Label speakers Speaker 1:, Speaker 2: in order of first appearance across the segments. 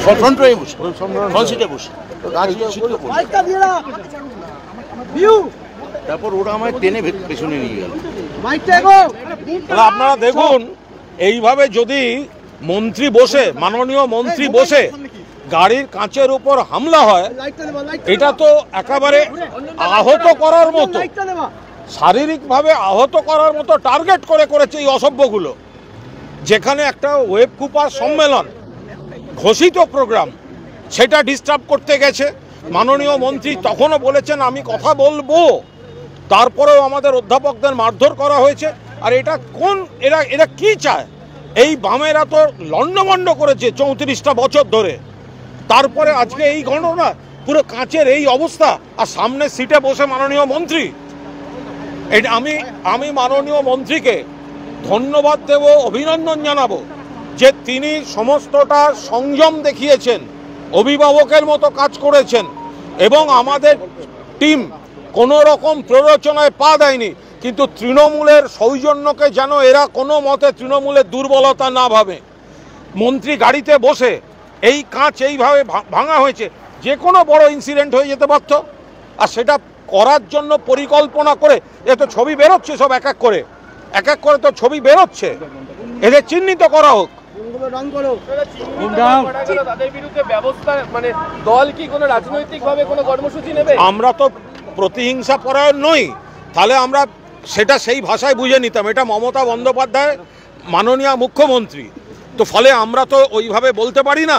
Speaker 1: Front রয়ে বসে, front সিটে বসে, তারপর ওরা আমায় টেনে পেছনে নিয়ে গেল।
Speaker 2: আপনারা দেখুন, এইভাবে যদি মন্ত্রী বসে, মাননীয় মন্ত্রী বসে গাড়ির কাঁচের উপর হামলা হয়, এটা তো একেবারে আহত করার মতো, শারীরিকভাবে আহত করার মতো টার্গেট করে করেছে এই অসভ্যগুলো। যেখানে একটা ওয়েব কুপার সম্মেলন, ঘোষিত প্রোগ্রাম, সেটা ডিস্টার্ব করতে গেছে। মাননীয় মন্ত্রী তখনও বলেছেন আমি কথা বলবো, তারপরেও আমাদের অধ্যাপকদের মারধর করা হয়েছে। আর এটা কোন, এরা কি চায়? এই বামেরা তো লন্ডভন্ড করেছে 34টা বছর ধরে, তারপরে আজকে এই ঘটনা, পুরো কাঁচের এই অবস্থা, আর সামনে সিটে বসে মাননীয় মন্ত্রী। এটা আমি মাননীয় মন্ত্রীকে ধন্যবাদ দেব, অভিনন্দন জানাবো যে তিনি সমস্তটা সংযম দেখিয়েছেন, অভিভাবকের মতো কাজ করেছেন, এবং আমাদের টিম কোনো রকম প্ররোচনায় পা দেয়নি। কিন্তু তৃণমূলের সৌজন্যকে যেন এরা কোনো মতে তৃণমূলের দুর্বলতা না ভাবে। মন্ত্রী গাড়িতে বসে এই কাঁচ এইভাবে ভাঙা হয়েছে, যে কোনো বড় ইনসিডেন্ট হয়ে যেতে পারত। আর সেটা করার জন্য পরিকল্পনা করে, এ তো ছবি বেরোচ্ছে, সব এক এক করে তো ছবি বেরোচ্ছে, এদের চিহ্নিত করা হোক। আমরা তো প্রতিহিংসা পরায়ণ নই, তাহলে আমরা সেটা সেই ভাষায় বুঝে নিতাম। এটা মমতা বন্দ্যোপাধ্যায় মাননীয় মুখ্যমন্ত্রী, তো ফলে আমরা তো ওইভাবে বলতে পারি না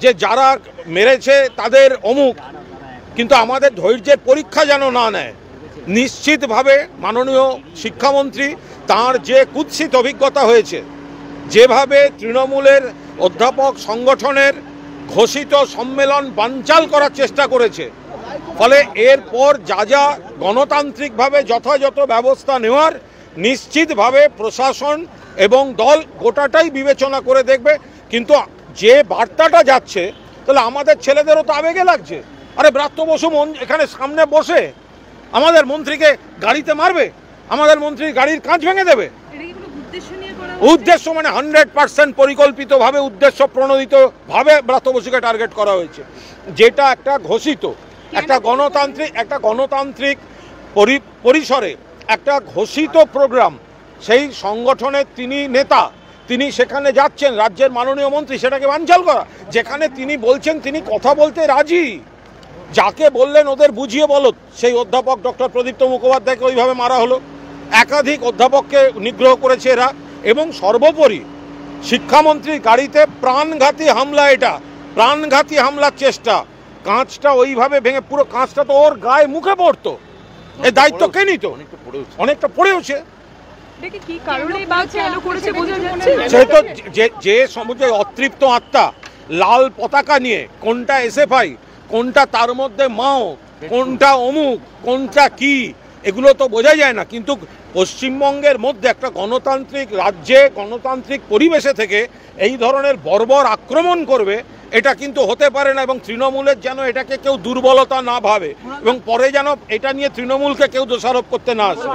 Speaker 2: যে যারা মেরেছে তাদের অমুক। কিন্তু আমাদের ধৈর্যের পরীক্ষা যেন না নেয়। নিশ্চিতভাবে মাননীয় শিক্ষামন্ত্রী, তার যে কুৎসিত অভিজ্ঞতা হয়েছে, যেভাবে তৃণমূলের অধ্যাপক সংগঠনের ঘোষিত সম্মেলন বানচাল করার চেষ্টা করেছে, ফলে এরপর যা গণতান্ত্রিকভাবে যথাযথ ব্যবস্থা নেওয়ার নিশ্চিতভাবে প্রশাসন এবং দল গোটাটাই বিবেচনা করে দেখবে। কিন্তু যে বার্তাটা যাচ্ছে, তাহলে আমাদের ছেলেদেরও তো আবেগে লাগছে। আরে ব্রাত্য বসু এখানে সামনে বসে আমাদের মন্ত্রীকে গাড়িতে মারবে, আমাদের মন্ত্রী গাড়ির কাঁচ ভেঙে দেবে। উদ্দেশ্য মানে 100% পরিকল্পিতভাবে, উদ্দেশ্য প্রণোদিতভাবে ব্রাত্য বসুকে টার্গেট করা হয়েছে, যেটা একটা ঘোষিত, একটা গণতান্ত্রিক পরিসরে একটা ঘোষিত প্রোগ্রাম। সেই সংগঠনের তিনি নেতা, তিনি সেখানে যাচ্ছেন, রাজ্যের মাননীয় মন্ত্রী, সেটাকে বানচাল করা। যেখানে তিনি বলছেন তিনি কথা বলতে রাজি, যাকে বললেন ওদের বুঝিয়ে বলো, সেই অধ্যাপক ডক্টর প্রদীপ্ত মুখোপাধ্যায়কে ওইভাবে মারা হলো। একাধিক অধ্যাপককে নিগ্রহ করেছে এরা, এবং সর্বোপরি শিক্ষামন্ত্রীর গাড়িতে প্রাণঘাতী হামলা, এটা প্রাণঘাতী হামলার চেষ্টা। কাঁচটা ওইভাবে ভেঙে, পুরো কাঁচটা তো ওর গায়ে মুখে পড়তো, এই দায়িত্ব কে নিত? অনেকটা পড়েওছে। যে সমুদ্র অতৃপ্ত আত্মা লাল পতাকা নিয়ে, কোনটা এসএফআই, কোনটা তার মধ্যে মাও, কোনটা অমুক, কোনটা কি, এগুলো তো বোঝা যায় না। কিন্তু পশ্চিমবঙ্গের মধ্যে একটা গণতান্ত্রিক রাজ্যে, গণতান্ত্রিক পরিবেশে থেকে এই ধরনের বর্বর আক্রমণ করবে, এটা কিন্তু হতে পারে না। এবং তৃণমূলের যেন এটাকে কেউ দুর্বলতা না ভাবে, এবং পরে যেন এটা নিয়ে তৃণমূলকে কেউ দোষারোপ করতে না আসে।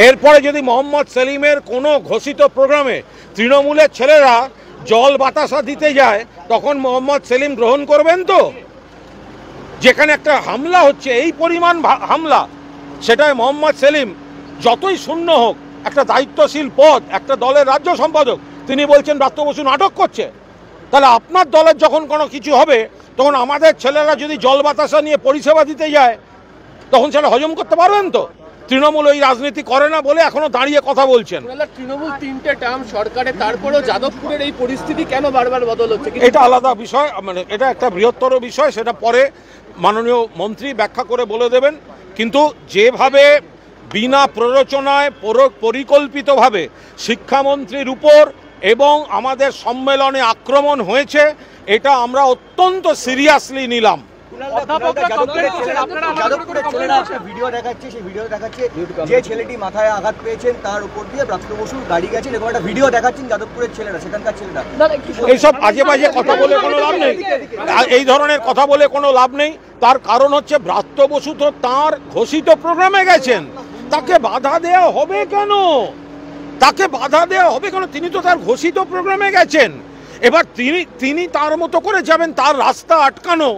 Speaker 2: এরপরে যদি মোহাম্মদ সেলিমের কোনো ঘোষিত প্রোগ্রামে তৃণমূলের ছেলেরা জল বাতাসা দিতে যায়, তখন মোহাম্মদ সেলিম গ্রহণ করবেন তো? যেখানে একটা হামলা হচ্ছে, এই পরিমাণ হামলা, সেটাই মোহাম্মদ সেলিম যতই শূন্য হোক, একটা দায়িত্বশীল পদ, একটা দলের রাজ্য সম্পাদক, তিনি বলছেন ব্রাত্য বসু নাটক করছে। তাহলে আপনার দলের যখন কোনো কিছু হবে, তখন আমাদের ছেলেরা যদি জল বাতাসা নিয়ে পরিষেবা দিতে যায়, তখন সেটা হজম করতে পারবেন তো? তৃণমূল ওই রাজনীতি করে না বলে এখনো দাঁড়িয়ে কথা বলছেন।
Speaker 3: তৃণমূল 3টে টার্ম সরকারে, তারপরেও যাদবপুরের এই পরিস্থিতি কেন বারবার বদল হচ্ছে,
Speaker 2: এটা আলাদা বিষয়, মানে এটা একটা বৃহত্তর বিষয়, সেটা পরে মাননীয় মন্ত্রী ব্যাখ্যা করে বলে দেবেন। কিন্তু যেভাবে বিনা প্ররোচনায় পরিকল্পিতভাবে শিক্ষামন্ত্রীর উপর এবং আমাদের সম্মেলনে আক্রমণ হয়েছে, এটা আমরা অত্যন্ত সিরিয়াসলি নিলাম।
Speaker 4: যে ছেলেটি মাথায় আঘাত পেয়েছেন তার উপর দিয়ে ব্রাত্য বসুর গাড়ি গেছেন, এরকম একটা ভিডিও দেখাচ্ছেন যাদবপুরের ছেলেরা, সেখানকার ছেলেরা।
Speaker 2: এইসব আজে বাজে কথা বলে কোনো লাভ নেই, এই ধরনের কথা বলে কোনো লাভ নেই। তার কারণ হচ্ছে ব্রাত্য বসু তো তাঁর ঘোষিত প্রোগ্রামে গেছেন, তাকে বাধা দেওয়া হবে কেন? তাকে বাধা দেওয়া হবে কেন? তিনি তো তার ঘোষিত প্রোগ্রামে গেছেন। এবার তিনি তার মতো করে যাবেন, তার রাস্তা আটকানো,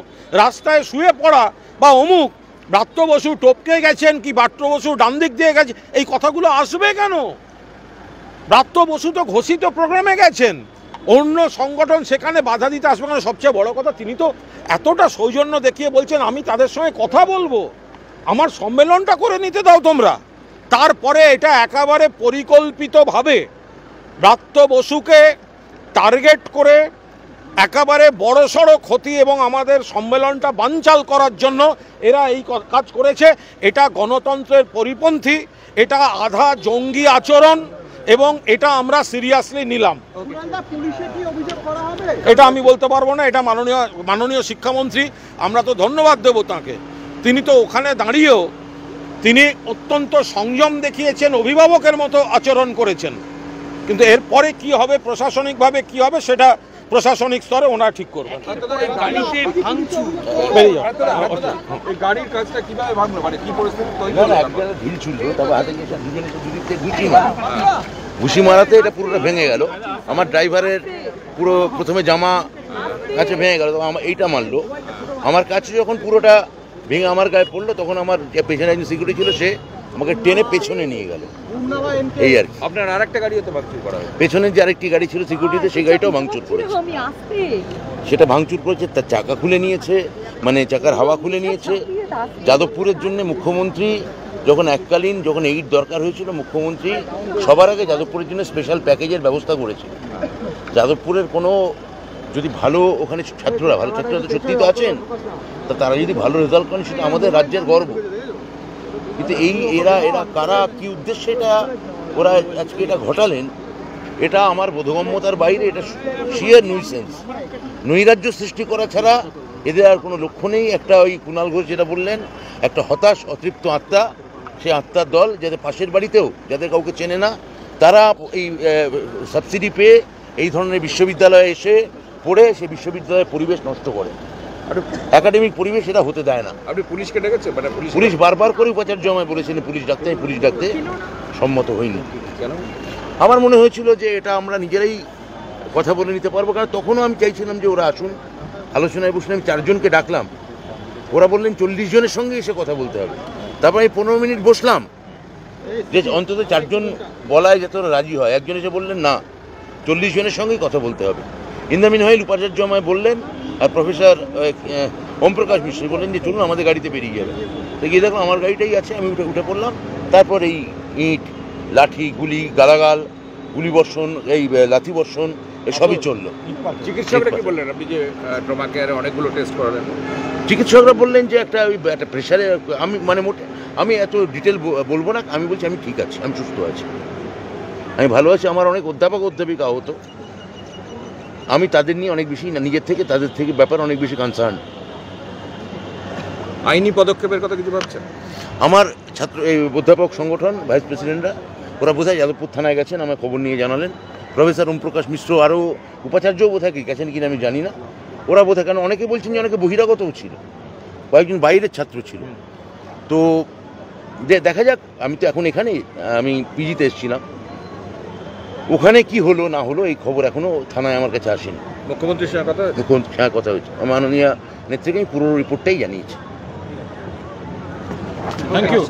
Speaker 2: রাস্তায় শুয়ে পড়া বা অমুক ব্রাত্য বসু টপকে গেছেন কি ব্রাত্য বসু ডান দিক দিয়ে গেছে, এই কথাগুলো আসবে কেন? ব্রাত্য বসু তো ঘোষিত প্রোগ্রামে গেছেন, অন্য সংগঠন সেখানে বাধা দিতে আসবে কেন? সবচেয়ে বড় কথা, তিনি তো এতটা সৌজন্য দেখিয়ে বলছেন আমি তাদের সঙ্গে কথা বলবো, আমার সম্মেলনটা করে নিতে দাও তোমরা। তারপরে এটা একেবারে পরিকল্পিতভাবে ব্রাত্য বসুকে টার্গেট করে একেবারে বড়সড় ক্ষতি এবং আমাদের সম্মেলনটা বানচাল করার জন্য এরা এই কাজ করেছে। এটা গণতন্ত্রের পরিপন্থী, এটা আধা জঙ্গি আচরণ এবং এটা আমরা সিরিয়াসলি নিলাম। এটা আমি বলতে পারবো না, এটা মাননীয় শিক্ষামন্ত্রী, আমরা তো ধন্যবাদ দেব তাকে। তিনি তো ওখানে দাঁড়িয়েও তিনি অত্যন্ত সংযম দেখিয়েছেন, অভিভাবকের মতো আচরণ করেছেন। কিন্তু এরপরে কি হবে, প্রশাসনিকভাবে কি হবে, সেটা প্রশাসনিক স্তরে ওনারা ঠিক করবেন।
Speaker 5: গাড়ির কাজটা কিভাবে ভাঙলো, মানে কি পরিস্থিতি তৈরি
Speaker 1: না
Speaker 5: হলো?
Speaker 1: না, একটা ঢিল ছুড়লো, তবে হাতে গিয়ে দুজনে দুদিকতে ঘুষি মারাতে এটা পুরোটা ভেঙে গেল। আমার ড্রাইভারের পুরো প্রথমে জামা কাছে ভেঙে গেল, তখন আমার এইটা মারলো। আমার কাছে যখন পুরোটা ভেঙে আমার গায়ে পড়লো, তখন আমার যে পেছনে একজন সিকিউরিটি ছিল সে আমাকে টেনে পেছনে নিয়ে গেল, এই আর কি।
Speaker 5: আপনার আরেকটা গাড়িও তো ভাঙচুর করা হয়েছে।
Speaker 1: পেছনে যে আরেকটি গাড়ি ছিল সিকিউরিটিতে, সেই গাড়িটাও ভাঙচুর করেছে। সেটা ভাঙচুর করেছে, তার চাকা খুলে নিয়েছে, মানে চাকার হাওয়া খুলে নিয়েছে। যাদবপুরের জন্য মুখ্যমন্ত্রী যখন যখন এইট দরকার হয়েছিল, মুখ্যমন্ত্রী সবার আগে যাদবপুরের জন্য স্পেশাল প্যাকেজের ব্যবস্থা করেছে। যাদবপুরের কোনো যদি ভালো ওখানে ভালো ছাত্ররা তো সত্যিই তো আছেন, তা তারা যদি ভালো রেজাল্ট করেন সেটা আমাদের রাজ্যের গর্ব। কিন্তু এরা কারা, কি উদ্দেশ্যে এটা ওরা আজকে এটা ঘটালেন, এটা আমার বোধগম্যতার বাইরে। এটা শিয়ার নুইসেন্স, নৈরাজ্য সৃষ্টি করা ছাড়া এদের আর কোনো লক্ষ্য নেই। একটা ওই কুণাল ঘোষ যেটা বললেন, একটা হতাশ অতৃপ্ত আত্মা, সেই আত্মার দল, যাদের পাশের বাড়িতেও যাদের কাউকে চেনে না, তারা এই সাবসিডি পেয়ে এই ধরনের বিশ্ববিদ্যালয়ে এসে পড়ে সেই বিশ্ববিদ্যালয়ের পরিবেশ নষ্ট করে, একাডেমিক পরিবেশ এটা হতে দেয় না।
Speaker 5: আপনি পুলিশকে ডেকেছেন? মানে
Speaker 1: পুলিশ বারবার করে উপাচার্য আমায় বলেছেন পুলিশ ডাকতে সম্মত হয়নি।
Speaker 5: কেন?
Speaker 1: আমার মনে হয়েছিল যে এটা আমরা নিজেরাই কথা বলে নিতে পারবো, কারণ তখনও আমি চাইছিলাম যে ওরা আসুন, আলোচনায় বসলে। আমি 4 জনকে ডাকলাম, ওরা বললেন 40 জনের সঙ্গে এসে কথা বলতে হবে। তারপর আমি 15 মিনিট বসলাম যে অন্তত 4 জন বলায় যাতে ওরা রাজি হয়। একজন এসে বললেন না, 40 জনের সঙ্গেই কথা বলতে হবে। ইন দ্য মিন হোয়াইল উপাচার্য আমায় বললেন, আর প্রফেসর ওমপ্রকাশ মিশ্র বললেন যে চলুন আমাদের গাড়িতে বেরিয়ে যাবে। তো গিয়ে দেখো আমার গাড়িটাই আছে, আমি উঠে পড়লাম। তারপর এই ইট, লাঠি, গুলি, গালাগাল, গুলি বর্ষণ, এই লাঠি বর্ষণ, এসবই চললো।
Speaker 5: চিকিৎসকরা কি বললেন? আপনি যে ট্রমা কেয়ারে অনেকগুলো টেস্ট করালেন,
Speaker 1: চিকিৎসকরা বললেন যে একটা প্রেশারে, আমি এত ডিটেল বলবো না। আমি বলছি আমি ঠিক আছি, আমি সুস্থ আছি, আমি ভালো আছি। আমার অনেক অধ্যাপিকা আহত, আমি তাদের নিয়ে অনেক বেশি নিজের থেকে তাদের থেকে ব্যাপার অনেক বেশি কনসার্ন।
Speaker 5: আইনি পদক্ষেপের কথা কিছু ভাবছেন?
Speaker 1: আমার এই অধ্যাপক সংগঠন ভাইস প্রেসিডেন্টরা ওরা বোধহয় যাদবপুর থানায় গেছেন, আমার খবর নিয়ে জানালেন। প্রফেসর ওমপ্রকাশ মিশ্র আরও উপাচার্যও বোধহয় গেছেন কিনা আমি জানি না। ওরা বোধহয়, কেন অনেকে বলছেন যে অনেকে বহিরাগতও ছিল, কয়েকজন বাইরের ছাত্র ছিল। তো দেখা যাক। আমি তো এখন এখানেই, আমি পিজিতে এসেছিলাম, ওখানে কি হলো না হলো এই খবর এখনো থানায় আমার কাছে আসেনি।
Speaker 5: মুখ্যমন্ত্রীর সঙ্গে কথা?
Speaker 1: মুখ্যমন্ত্রীর সঙ্গে কথা হয়েছে, মাননীয় নেত্রীকে আমি পুরো রিপোর্টটাই জানিয়েছি।
Speaker 5: Thank you.